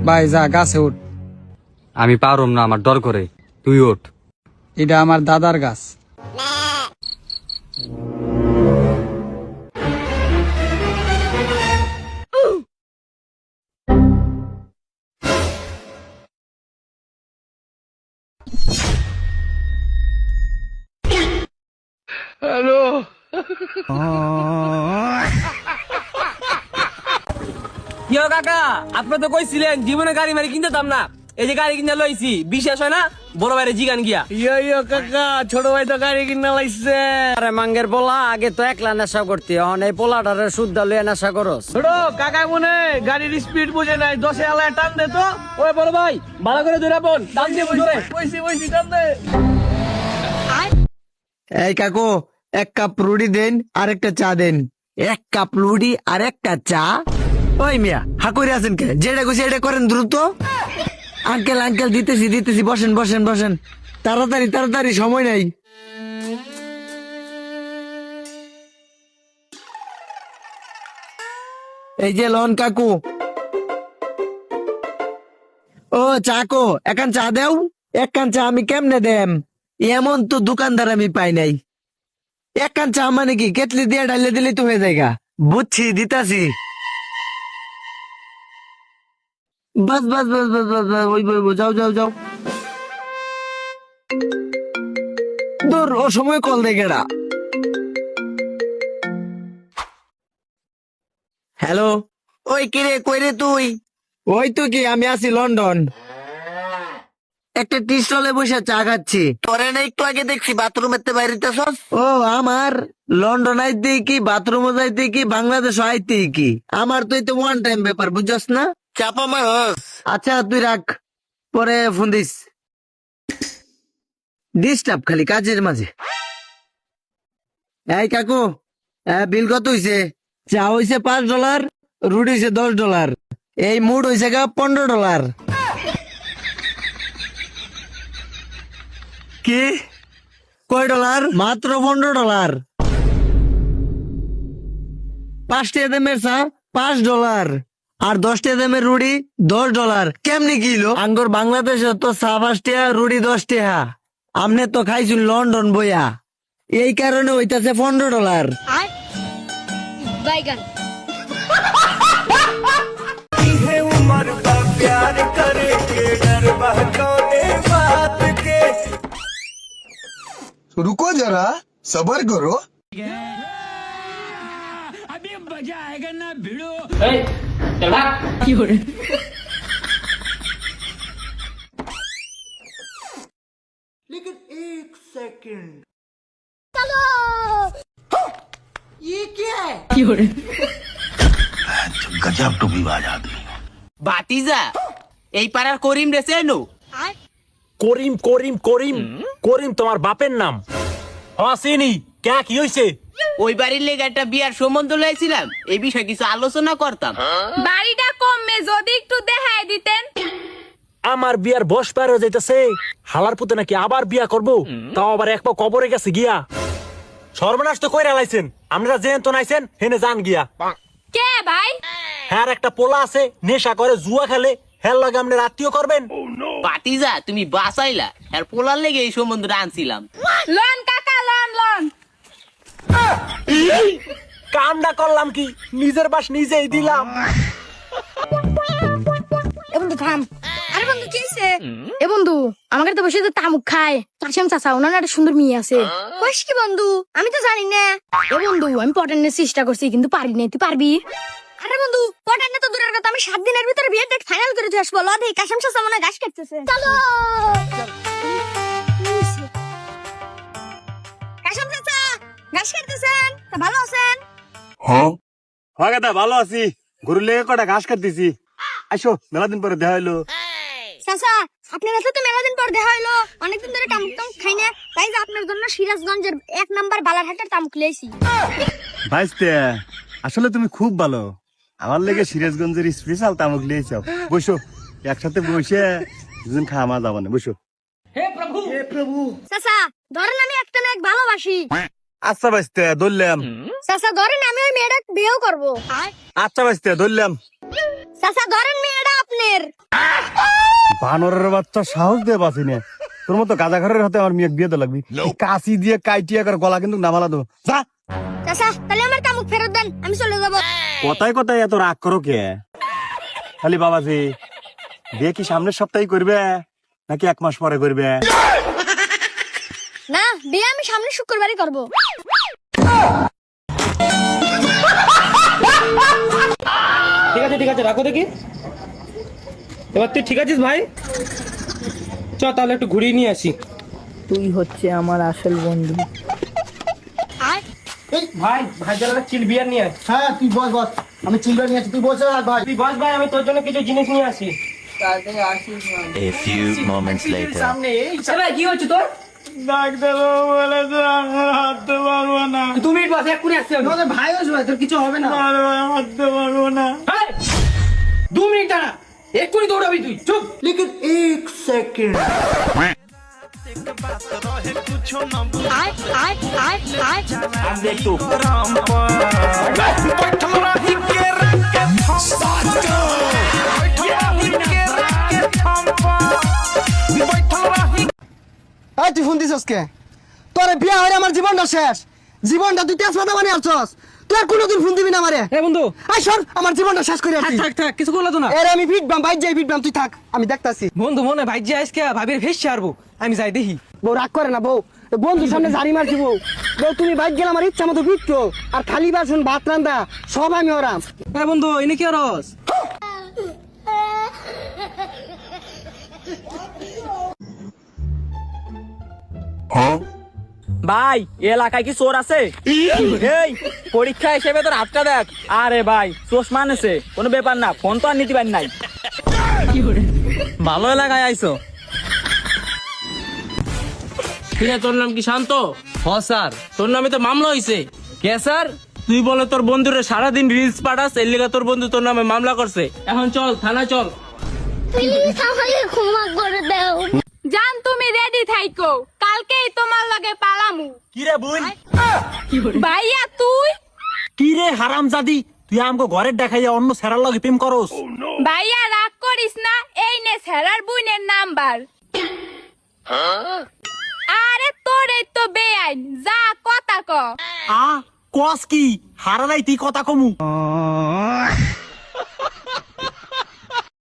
ভাই যা গাছে উঠ। আমি পারুম না, আমার ডর করে, তুই ওঠ। এটা আমার দাদার গাছ। ইয়ো কাকা, আপনি তো কইছিলেন জীবনে গাড়ি মারি কিনতে দাম না, এই যে গাড়ি কিনে লইছি, বিশ্বাস হয় না? বড় ভাইরে জিগান গিয়া। ইয়ো কাকা, ছোট ভাই তো গাড়ি কিনা লাইছে। আরে মাঙ্গের পোলা, আগে তো একলা নেশা করতি, এখন এই পোলাটারে শুদ্ধা লইয়া নেশা করস। ছোট কাকা মনে গাড়ির স্পিড বুঝে নাই, 10 আলায় টান দে তো। ওই বড় ভাই ভালো করে ধরে বোন, টান দিয়ে বুঝবে। বইছি টান দে। এই কাকু, এক কাপ রুটি দেন আর একটা চা দেন। এক কাপ রুটি আর একটা চা? ওই মিয়া হাকুরে আছেন কে? যেটা গুছি এটা করেন দ্রুত। আঙ্কেল আঙ্কেল দিতেছি, বসেন তাড়াতাড়ি সময় নাই। এই যে লন কাকু। ও চাকো, একান চা দেও। একখান চা আমি কেমনে দেম? এমন তো দোকানদার আমি পাই নাই। একখান চা মানে কি কেটলি দিয়ে ঢালে দিলেই তো হয়ে যায়গা। বুঝছি, দিতাছি। বাস ওই যাও। দূর, ও সময় কল দে গেড়া। হ্যালো, ওই কিরে কইরে তুই? ওই তো কি, আমি আছি লন্ডন। একটা টি স্টলে বসে চা খাচ্ছি। তোরে না একটু আগে দেখছি বাথরুমের তে বাইরেতেছস। ও আমার লন্ডন আইতেই কি, বাথরুমে যাইতে কি, বাংলাদেশ আইতেই কি, আমার তো এটা ওয়ান টাইম ব্যাপার, বুঝছস না? চাপা মাই হস। আচ্ছা তুই রাখ, পরে ফোন দিস। ডিস্টার্ব খালি কাজের মাঝে। এই কাকু, বিল কত হইছে? চা হইছে $5, রুটি হইছে $10, এই মুড হইছে গা $15। কি কয় ডলার? মাত্র $15। 5টা দামের চা $5 আর 10টা দামের রুটি $10। কেমনি কিলো? আঙ্গুর বাংলাদেশে তো চা 5 টাকা, রুটি 10 টাকা। আমনে তো খাইছুন লন্ডন বইয়া, এই কারণে হইতাছে $15। বাইগান रुको जरा, सबर करो। এই চল ভাগ। কি করে? কি করে? गजब टूपी बाज आदमी। বাতিজা, এই পাড়ার করিম রে চেনো? করিম করিম করিম করিম তোমার বাপের নাম? চিনি। কে কি হইছে? ওই বাড়ির লেগে একটা বিয়ার সম্বন্ধ লইছিলাম, এই বিষয়ে কিছু আলোচনা করতাম। বাড়িটা কমে যদি একটু দেখাই দিতেন। আমার বিয়ার বয়স পার হয়ে যাইতেছে, হালার পুতে নাকি আবার বিয়া করবো, তাও আবার এক পা কবরে গেছে গিয়া। সর্বনাশ তো কইরা লাইছেন, আপনারা যেন তো নাইছেন হেনে যান গিয়া। কে ভাই? হ্যাঁ, একটা পোলা আছে, নেশা করে, জুয়া খেলে, হ্যাঁ লাগে আপনি আত্মীয় করবেন। বাতিজা তুমি বাঁচাইলা, আর পোলার লেগে এই সম্বন্ধটা আনছিলাম। লন কাকা লন। কামটা করলাম কি, নিজের বাস নিজেই দিলাম। এ বন্ধু থাম। আরে বন্ধু কি হইছে? এ বন্ধু আমাকে তো বসে তো তামুক খায়। কাশেম চাচা ওনার একটা সুন্দর মেয়ে আছে। কইস কি বন্ধু? আমি তো জানি না। এ বন্ধু আমি পটানোর চেষ্টা করছি কিন্তু পারি না, তুই পারবি? আরে বন্ধু পটানো তো দূরের কথা, আমি 7 দিনের ভিতরে বিয়ের ডেট ফাইনাল করে দিয়ে আসবো। ল দেই কাশেম চাচা মনে হয় ঘাস কাটতেছে। চলো কাশেম চাচা ঘাস কাটতেছেন? তা ভালো আছেন? हाँ দাদা ভালো আছি, গরুর লেগে কটা ঘাস কাটতেছি। আসো, মেলা দিন পরে দেখা হইলো। চাচা আপনার সাথে তো মেলাদিন পর দেখা হইলো, অনেকদিন ধরে তামুক খাই না, তাই যে আপনার জন্য সিরাজগঞ্জের 1 নাম্বার বালারহাটের তামুক লইছি। ভাইস্তে, আসলে তুমি খুব ভালো, আমার লেগে সিরাজগঞ্জের স্পেশাল তামুক লিয়েছ। বসো, একসাথে বসে দুজন খাওয়া যাবো না, বসো। চাচা ধরেন আমি একটা মেয়ে ভালোবাসি। আচ্ছা ভাইস্তে, ধরলাম। চাচা ধরেন আমি ওই মেয়েটা বিয়েও করবো। আচ্ছা ভাইস্তে, ধরলাম। চাচা ধরেন মেয়েটা আপনার। বানরের বাচ্চা সাহস দিয়ে বাঁচি নে, তোর মতো গাঁজা ঘরের হাতে আমার মেয়ে বিয়ে তো লাগবি, কাশি দিয়ে কাইটিয়া করে গলা কিন্তু নামালা দেবো, যা। চাচা তাহলে আমার তামুক ফেরত দেন, আমি চলে যাব। কথায় কথায় এত রাগ করো কে? খালি বাবাজি বিয়ে কি সামনের সপ্তাহে করবে নাকি 1 মাস পরে করবে? না, বিয়ে আমি সামনে শুক্রবারই করব। ঠিক আছে রাখো দেখি। এবার তুই ঠিক আছিস ভাই? চ তাহলে একটু ঘুরিয়ে নিয়ে আসি। তুই হচ্ছে আমার আসল বন্ধু। ভাই যারা চিল বিয়ার নিয়ে আয়। হ্যাঁ তুই বস, আমি চিল্লা নিয়ে আছি, তুই বসে রাখ ভাই। তুই বস ভাই, আমি তোর জন্য কিছু জিনিস নিয়ে আসি। A few moments later. ভাই কি হচ্ছে তোর? ডাক্তার বলেছে আমার হাঁটতে পারবো না। 2 মিনিট বাস, এক্ষুনি আসছে। ভাই আসবে, তোর কিছু হবে না। হাঁটতে পারবো না। 2 মিনিট দাঁড়া, এক্ষুনি দৌড়াবি তুই, চুপ। लेकिन 1 सेकंड। তুই ফোন দিছস কে? তোর বিয়া হয়ে আমার জীবনটা শেষ, জীবনটা তুই তেজপাতা বানিয়ে আসছস। তুই আর কোনোদিন ফোন দিবি না আমারে। এ বন্ধু, আই সর, আমার জীবনটা শেষ করে আসছিস। থাক কিছু করলো তো না। এর আমি ফিটবাম, বাইক যাই ফিটবাম, তুই থাক, আমি দেখতাছি। বন্ধু মনে ভাই যে আজকে ভাবির ফেস ছাড়বো, আমি যাই দেখি। বউ রাগ করে না, বউ বন্ধুর সামনে জারি মারছি। বউ তুমি বাইক গেলে আমার ইচ্ছা মতো ফিটছো, আর খালি বাসন ভাত রান্দা সব আমি ওরাম। এ বন্ধু এনে কি রস? ভাই এলাকায় কি চোর আছে? এই পরীক্ষা হিসেবে তোর হাতটা দেখ। আরে ভাই চশমা আনেছে, কোনো ব্যাপার না, ফোন তো আর নিতে পারি নাই। ভালো এলাকায় আইছো। ঠিক আছে, তোর নাম কি শান্ত? হ্যাঁ স্যার। তোর নামে তো মামলা হইছে। কে স্যার? তুই বলে তোর বন্ধুরে সারাদিন রিলস পাঠাস, এর লিগা তোর বন্ধু তোর নামে মামলা করছে। এখন চল থানা চল। প্লিজ আমাকে ক্ষমা করে দাও। জান তুমি রেডি থাইকো, কালকেই তোমার লগে পালামু। কি রে বোন? ভাইয়া তুই? কি রে হারামজাদি, তুই আমগো ঘরের দেখাইয়া অন্য সেরার লগে প্রেম করস? ভাইয়া রাগ করিস না, এই নে সেরার বুইনের নাম্বার। আরে তোর এই তো বেআইন, যা কথা ক। কস কি হারালাই তুই কথা কমু?